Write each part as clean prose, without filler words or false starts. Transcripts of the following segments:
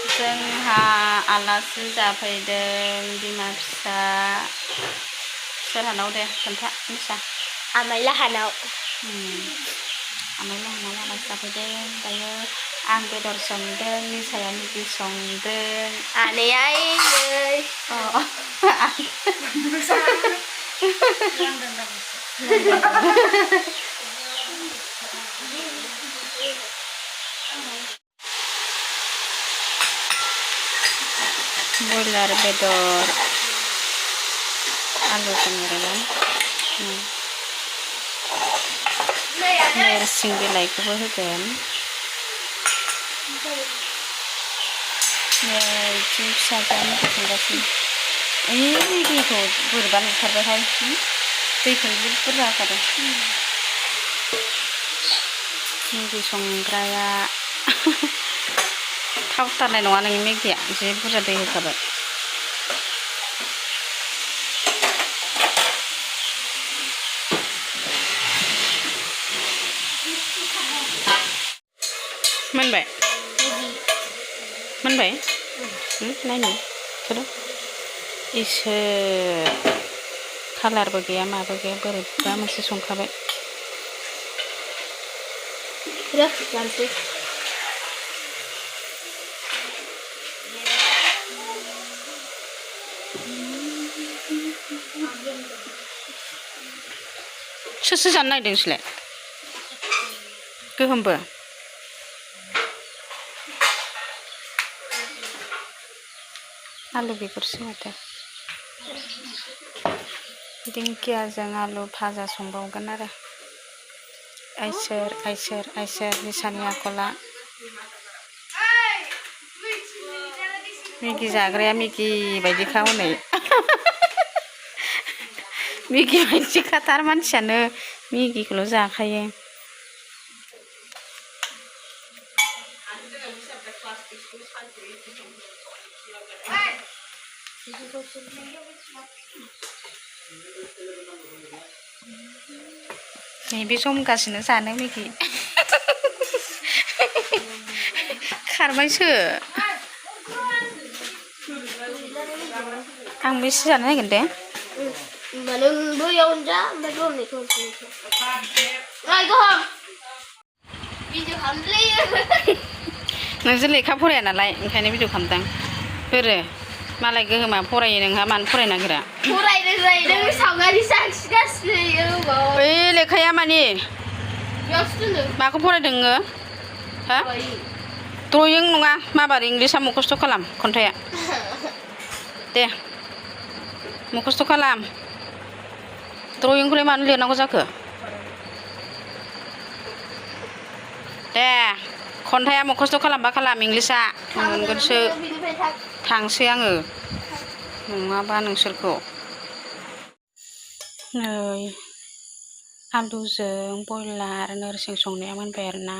जोंहा आलासि जाफैदों बिमा फिसा सोरहानाव दे खोन्था मिसा आमाइ लाहानाव आमाइ लाहानाव आलासि जाफैदों दायो आं बेदर संदों मिसाया मिगि संदों आनैया नै बयलार बेदर आलु संदों नोरसिं बिलाइखौबो होगोन नै फिसाजों संगासिनो दैखौ बोरैबा नुथारबायहाय दैखौ बुरजा होखादों मेगि संग्राया थावथारनाय नङा नोंनि मेगिया जि बुरजा दै होखाबाय मोनबाय मोनबाय नायनो थोर इसोर कालारबो गैया माबो गैया बोरैबा मोनसे संखाबाय जानोसै सोरसो जानो नागिरदों नोंसोरलाय गोहोमबो आलु बेगरसो माथो दिंखियाजों आलु भाजा संबावगोन आरो आइसोर निसानि आखला मेगि जाग्राया मेगि बायदिखा हनै मेगि बायदिखाथार मानसियानो मेगिखौल' जाखायो नैबे समगासिनो जानो मेगि खारबायसो आं बेसे जानो नागिरगोन दे नों बैयावनो जा ओमफ्राय गोहोमनिखौ नाय गोहोम भिडिअ खालामदोंलै नोंसोर लेखा फराया नालाय ओंखायनो भिडिअ खालामदों बोरो मालाय गोहोमा फरायो नोंहा मानो फरायनो नागिरा फरायनो जायो नों सावगारि साखिगासिनो ओइ लेखाया मानि बेयावसो दोनो माखौ फरायदों नोङो हा ड्रयिं नङा माबार इंलिसआ मुखस्थ' खालाम खन्थाइया दे मुखस्थ' खालाम ड्रयिंखौलाय मानो लिरनांगौ जाखो दे खन्थाइया मुखस्थ' खालामबा खालाम इंलिसआ मोनगोनसो थांसै आङो नङाबा नोंसोरखौ नै आलुजों बयलार नोरसिं संनाया मोनबाय आरोना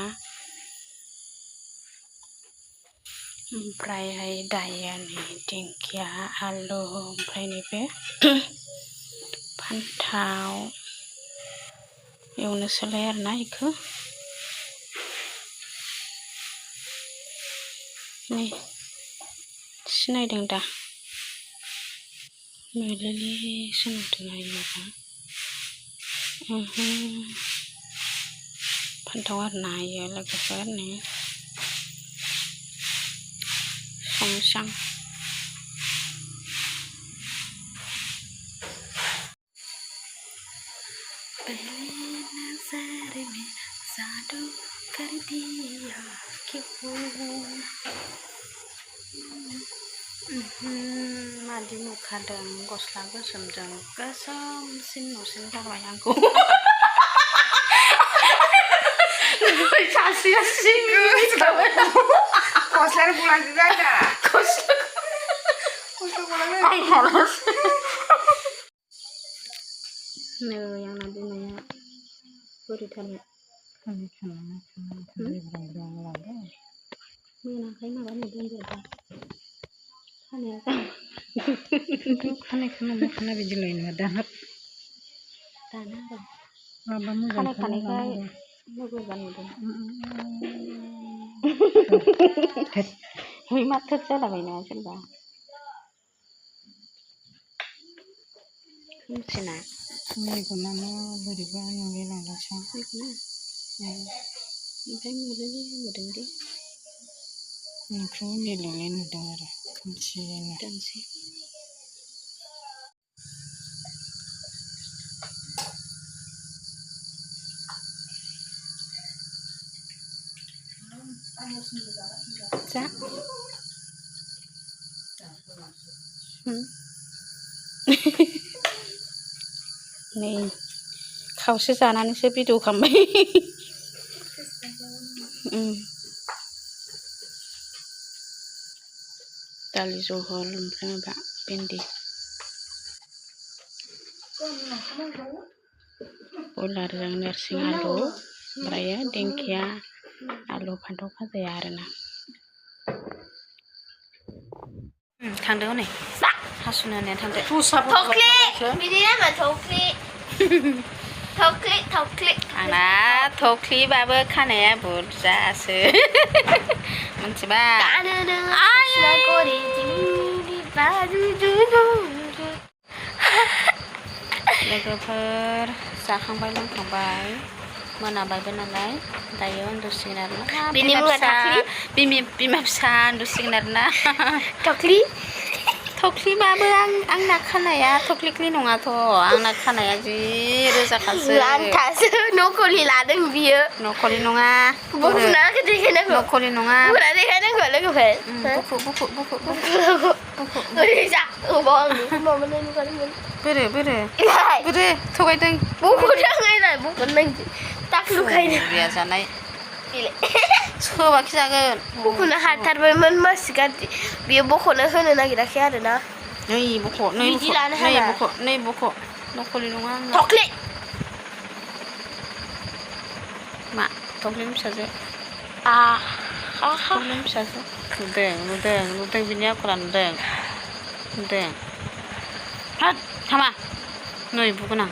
ओमफ्रायहाय दायो नै दिंखिया आलु ओमफ्राय नैबे फान्थाव एवनोसैलाय आरोना इखौ नै सिनायदों दा मेलेले सोनुदोंहाय माबा फान्थाव आरोना इयो लोगोफोर नै संसां जादू कर दिया क्यों मादि नुखादों गस्ला गोसोमजों गोसोमसिन नुसिन जाबाय आंखौ सासेया सिंगाबाय गस्लाया गुलांजोबबाय दा गस्ला गुलांबाय आं हालासै नै आंना बिमाया बोरैथारनो मोनाखै माबा नुदों दा खानाय बिदिलाय नङा दाना दाना खानाय खानायखाय मोजां नुदों बै मा थोद जालाबाय नामा सोरबा खोमसिना मेगनानो बोरैबा नुलायलांदोंसो ओमफ्राय मुलुलु नुदों दे नोंखौ मिलायलाय नुदों आरो खोमसिनो दोनसै जा नै खावसे जानानैसो भिडिअ खालामबाय दालि जहल ओमफ्राय माबा भिन्दि बयलारजों नोरसिं आलु ओमफ्रायो दिंखिया आलु फान्थाव भाजाया आरोना थांदो हनै हासुनो होनाया थांदो थख्लि बिनि नामा थख्लि थख्लि आंना थख्लिबाबो खानाया बुरजासो मिथिबा लोगोफोर जाखांबाय लोंखांबाय मोनाबायबो नालाय दायो उन्दुसिगोन आरोना बिमा फिसा उन्दुसिगोन आरोना थख्लिबाबो आंना खानाया थख्लिख्लि नङाथ' आंना खानाया जि रोजाखासो नखलि लादों बियो नखलि नङा नखलि नङा बोरो थगायदों जानाय सोबाखि जागोन बख'नो हाथारबायमोन मासि गाज्रि बियो बख'नो होनो नागिराखै आरोना नै बख' नखलि नङा थख्लि मा थख्लिनि फिसाजो थख्लिनि फिसाजो नुदों बिनि आखला नुदों हाथ थामा नै बुगोन आं